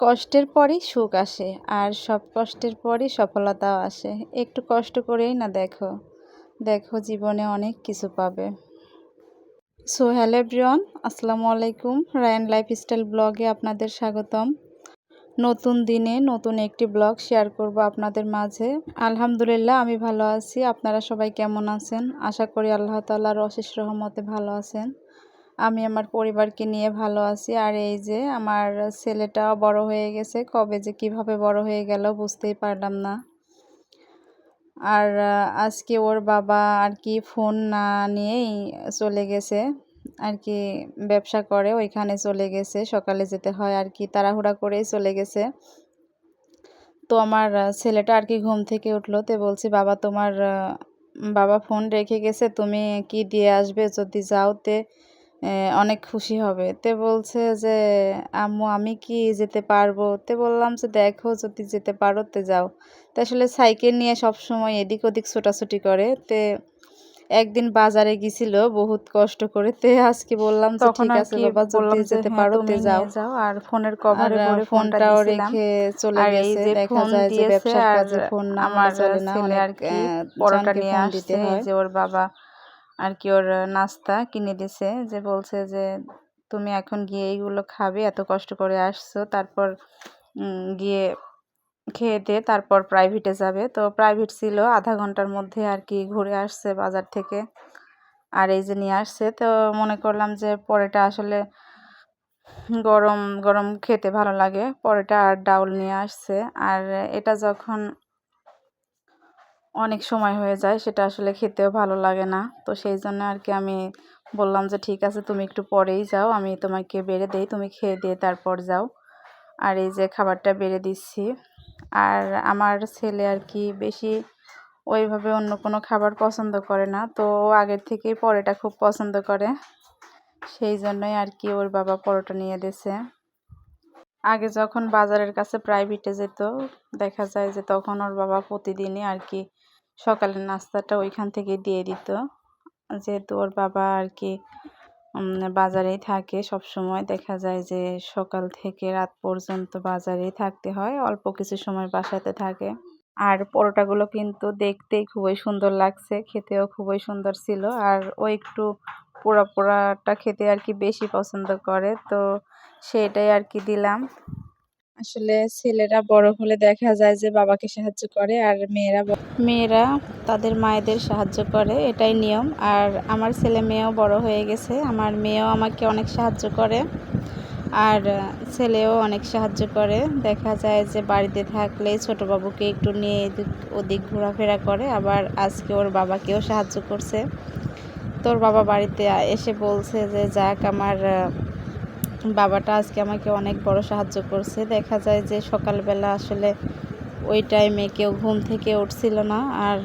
কষ্টের পরই সুখ আসে আর সব কষ্টের পরই সফলতাও আসে। একটু কষ্ট করেই না দেখো, দেখো জীবনে অনেক কিছু পাবে। সো হ্যালো এভরিওয়ান, আসসালামু আলাইকুম। রায়ান লাইফস্টাইল ব্লগে আপনাদের স্বাগতম। নতুন দিনে নতুন একটি ব্লগ শেয়ার করব আপনাদের মাঝে। আলহামদুলিল্লাহ আমি ভালো আছি। আপনারা সবাই কেমন আছেন? আশা করি আল্লাহ তাআলার অশেষ রহমতে ভালো আছেন। আমি আমার পরিবারকে নিয়ে ভালো আছি। আর এই যে আমার ছেলেটাও বড় হয়ে গেছে, কবে যে কিভাবে বড় হয়ে গেল বুঝতেই পারলাম না। আর আজকে ওর বাবা আর কি ফোন না নিয়েই চলে গেছে, আর কি ব্যবসা করে ওইখানে চলে গেছে। সকালে যেতে হয় আর কি, তাড়াহুড়া করেই চলে গেছে। তো আমার ছেলেটা আর কি ঘুম থেকে উঠলো, তো বলছি বাবা তোমার বাবা ফোন রেখে গেছে, তুমি কি দিয়ে আসবে? যদি যাও তে অনেক খুশি হবে। তে বলছে যে আম্মু আমি কি যেতে পারবো? তে বললাম যে দেখো যদি যেতে পারো তে যাও। তা আসলে সাইকেল নিয়ে সব সময় এদিক ওদিক ছোটাছুটি করে। তে একদিন বাজারে গেছিল বহুত কষ্ট করে। তে আজকে বললাম যে তখন ঠিক আর আছে কি বাবা যদি বললাম যে যেতে হ্যাঁ পারো তে তুমি যাও। নিয়ে যাও, আর ফোনের আর কভারে ভরে ফোনটা ফোনটাও দিয়েছিলাম। রেখে চলে আর এই গেছে। যে দেখা ফোন যায় যে দিয়েছে, ব্যবসার আর কাজে ফোন না হলে আমার চলে না, ছেলে অনেক আর কি পরোটা জনকে নিয়ে ফোন দিতে আসছে। এই হয়। যে ওর বাবা আর কি ওর নাস্তা কিনে দিছে, যে বলছে যে তুমি এখন গিয়ে এইগুলো খাবে, এত কষ্ট করে আসছো, তারপর গিয়ে খেয়ে দিয়ে তারপর প্রাইভেটে যাবে। তো প্রাইভেট ছিল, আধা ঘন্টার মধ্যে আর কি ঘুরে আসছে বাজার থেকে। আর এই যে নিয়ে আসছে, তো মনে করলাম যে পরোটা আসলে গরম গরম খেতে ভালো লাগে, পরোটা আর ডাউল নিয়ে আসছে। আর এটা যখন অনেক সময় হয়ে যায় সেটা আসলে খেতেও ভালো লাগে না। তো সেই জন্য আর কি আমি বললাম যে ঠিক আছে তুমি একটু পরেই যাও, আমি তোমাকে বেড়ে দেই, তুমি খেয়ে দিয়ে তারপর যাও। আর এই যে খাবারটা বেড়ে দিচ্ছি। আর আমার ছেলে আর কি বেশি ওইভাবে অন্য কোনো খাবার পছন্দ করে না, তো ও আগের থেকেই পরোটা খুব পছন্দ করে। সেই জন্যই আর কি ওর বাবা পরোটা নিয়ে দিয়েছে। আগে যখন বাজারের কাছে প্রাইভেটে যেত, দেখা যায় যে তখন ওর বাবা প্রতিদিনই আর কি সকালের নাস্তাটা ওইখান থেকে দিয়ে দিত। যেহেতু ওর বাবা আর কি বাজারেই থাকে সব সময়, দেখা যায় যে সকাল থেকে রাত পর্যন্ত বাজারেই থাকতে হয়, অল্প কিছু সময় বাসাতে থাকে। আর পরোটাগুলো কিন্তু দেখতেই খুবই সুন্দর লাগছে, খেতেও খুবই সুন্দর ছিল। আর ও একটু পোড়া পোড়াটা খেতে আর কি বেশি পছন্দ করে, তো সেটাই আর কি দিলাম। আসলে ছেলেরা বড় হলে দেখা যায় যে বাবাকে সাহায্য করে, আর মেয়েরা তাদের মায়েদের সাহায্য করে, এটাই নিয়ম। আর আমার ছেলে মেয়েও বড় হয়ে গেছে, আমার মেয়েও আমাকে অনেক সাহায্য করে, আর ছেলেও অনেক সাহায্য করে। দেখা যায় যে বাড়িতে থাকলে ছোট বাবুকে একটু নিয়ে এদিক ওদিক ঘোরাফেরা করে, আবার আজকে ওর বাবাকেও সাহায্য করছে। তোর বাবা বাড়িতে এসে বলছে যে যাক আমার বাবাটা আজকে আমাকে অনেক বড় সাহায্য করছে। দেখা যায় যে সকালবেলা আসলে ওই টাইমে কেউ ঘুম থেকে উঠছিল না, আর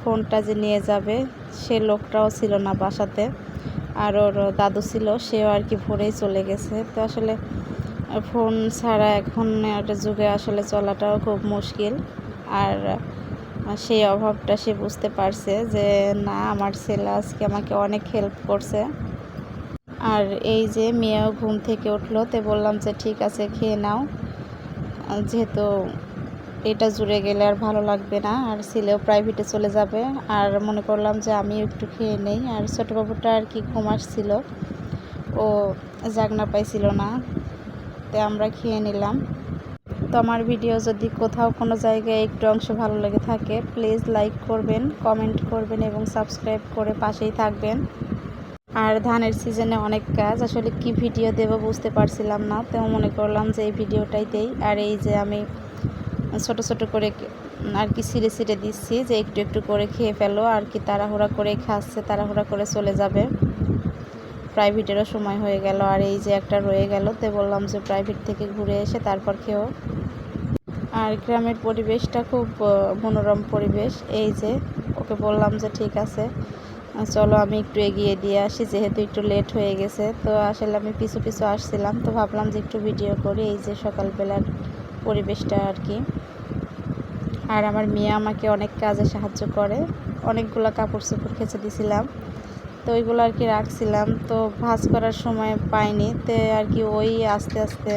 ফোনটা যে নিয়ে যাবে সে লোকটাও ছিল না বাসাতে। আর ওর দাদু ছিল, সেও আর কি ভোরেই চলে গেছে। তো আসলে ফোন ছাড়া এখন একটা যুগে আসলে চলাটাও খুব মুশকিল। আর সেই অভাবটা সে বুঝতে পারছে যে না, আমার ছেলে আজকে আমাকে অনেক হেল্প করছে। আর এই যে মেয়েও ঘুম থেকে উঠলো, তো বললাম যে ঠিক আছে খেয়ে নাও, যেহেতু এটা জুড়ে গেলে আর ভালো লাগবে না, আর ছেলেও প্রাইভেটে চলে যাবে। আর মনে করলাম যে আমি একটু খেয়ে নেই। আর ছোটো বাবুটা আর কি ঘুম আসছিল, ও জাগনা পাইছিল না, তো আমরা খেয়ে নিলাম। তো আমার ভিডিও যদি কোথাও কোনো জায়গায় একটু অংশ ভালো লেগে থাকে, প্লিজ লাইক করবেন, কমেন্ট করবেন এবং সাবস্ক্রাইব করে পাশেই থাকবেন। আর ধানের সিজনে অনেক কাজ, আসলে কি ভিডিও দেব বুঝতে পারছিলাম না, তো মনে করলাম যে এই ভিডিওটাই দেই। আর এই যে আমি ছোট ছোট করে আর কি ছিঁড়ে ছিঁড়ে দিচ্ছি, যে একটু একটু করে খেয়ে ফেলো। আর কি তাড়াহুড়া করে খাচ্ছে, তাড়াহুড়া করে চলে যাবে, প্রাইভেটেরও সময় হয়ে গেল। আর এই যে একটা রয়ে গেল, তো বললাম যে প্রাইভেট থেকে ঘুরে এসে তারপর খেও। আর গ্রামের পরিবেশটা খুব মনোরম পরিবেশ। এই যে ওকে বললাম যে ঠিক আছে চলো আমি একটু এগিয়ে দিয়ে আসি, যেহেতু একটু লেট হয়ে গেছে। তো আসলে আমি পিছু পিছু আসছিলাম, তো ভাবলাম যে একটু ভিডিও করি এই যে সকালবেলার পরিবেশটা আর কি। আর আমার মেয়ে আমাকে অনেক কাজে সাহায্য করে, অনেকগুলো কাপড় চোপড় কেচে দিয়েছিলাম, তো ওইগুলো আর কি রাখছিলাম, তো ভাঁজ করার সময় পাইনি, তো আর কি ওই আস্তে আস্তে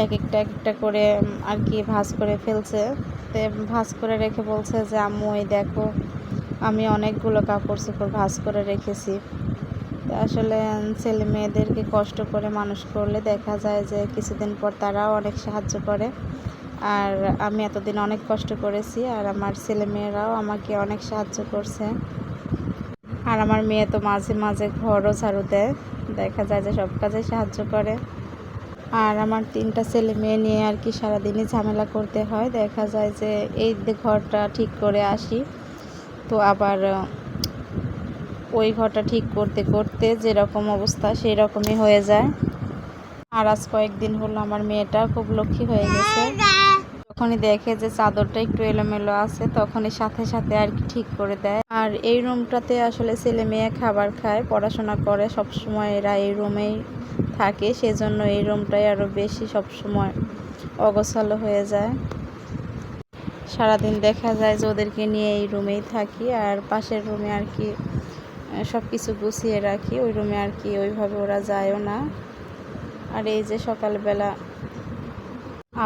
এক এক একটা একটা করে আর কি ভাঁজ করে ফেলছে। তো ভাঁজ করে রেখে বলছে যে আম্মু এই দেখো আমি অনেকগুলো কাপড় চোপড় ভাঁজ করে রেখেছি। তো আসলে ছেলে মেয়েদেরকে কষ্ট করে মানুষ করলে দেখা যায় যে কিছুদিন পর তারাও অনেক সাহায্য করে। আর আমি এতদিন অনেক কষ্ট করেছি আর আমার ছেলে মেয়েরাও আমাকে অনেক সাহায্য করছে। আর আমার মেয়ে তো মাঝে মাঝে ঘরও ঝাড়ু দেয়, দেখা যায় যে সব কাজে সাহায্য করে। আর আমার 3টা ছেলে মেয়ে নিয়ে আর কি সারাদিনই ঝামেলা করতে হয়। দেখা যায় যে এই ঘরটা ঠিক করে আসি, তো আবার ওই ঘরটা ঠিক করতে করতে যেরকম অবস্থা সেই রকমই হয়ে যায়। আর আজ কয়েকদিন হলো আমার মেয়েটা খুব লক্ষ্মী হয়ে গেছে। যখনই দেখে যে চাদরটা একটু এলোমেলো আছে তখনই সাথে সাথে আর কি ঠিক করে দেয়। আর এই রুমটাতে আসলে ছেলে মেয়ে খাবার খায়, পড়াশোনা করে, সবসময় এরা এই রুমেই থাকে, সেজন্য এই রুমটাই আরও বেশি সবসময় অগোছালো হয়ে যায়। সারাদিন দেখা যায় যে ওদেরকে নিয়ে এই রুমেই থাকি, আর পাশের রুমে আর কি সব কিছু গুছিয়ে রাখি, ওই রুমে আর কি ওইভাবে ওরা যায়ও না। আর এই যে সকালবেলা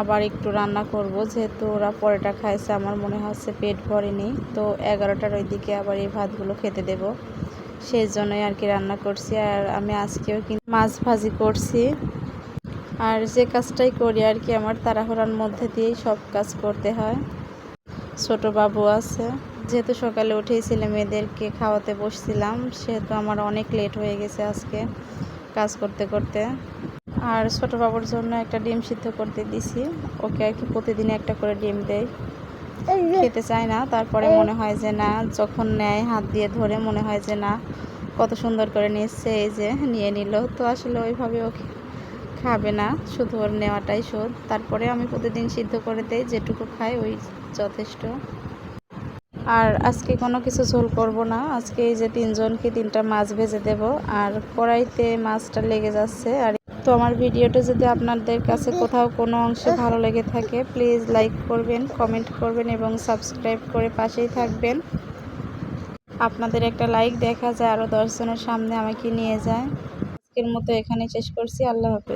আবার একটু রান্না করব, যেহেতু ওরা পরোটা খাইছে, আমার মনে হচ্ছে পেট ভরেনি, তো 11টার ওই দিকে আবার এই ভাতগুলো খেতে দেব, সেই জন্যই আর কি রান্না করছি। আর আমি আজকেও কিন্তু মাছ ভাজি করছি। আর যে কাজটাই করি আর কি আমার তাড়াহুড়ার মধ্যে দিয়েই সব কাজ করতে হয়। ছোট বাবু আছে, যেহেতু সকালে উঠেই ছেলে মেয়েদেরকে খাওয়াতে বসছিলাম, সেহেতু আমার অনেক লেট হয়ে গেছে আজকে কাজ করতে করতে। আর ছোট বাবুর জন্য একটা ডিম সিদ্ধ করতে দিছি, ওকে আর কি প্রতিদিন একটা করে ডিম দেয়, খেতে চায় না, তারপরে মনে হয় যে না, যখন নেয় হাত দিয়ে ধরে মনে হয় যে না কত সুন্দর করে নিচ্ছে, এই যে নিয়ে নিল। তো আসলে ওইভাবে ওকে খাবে না, শুধু ওর নেওয়াটাই শোধ। তারপরে আমি প্রতিদিন সিদ্ধ করে দেই, যেটুকু খায় ওই যথেষ্ট। আর আজকে কোনো কিছু ঝোল করব না, আজকে এই যে 3জনকে 3টা মাছ ভেজে দেব, আর কড়াইতে মাছটা লেগে যাচ্ছে। আর তো আমার ভিডিওটা যদি আপনাদের কাছে কোথাও কোনো অংশে ভালো লেগে থাকে প্লিজ লাইক করবেন, কমেন্ট করবেন এবং সাবস্ক্রাইব করে পাশেই থাকবেন। আপনাদের একটা লাইক দেখা যায় আরও 10 জনের সামনে আমাকে নিয়ে যায়। আজকের মতো এখানে শেষ করছি। আল্লাহ হাফেজ।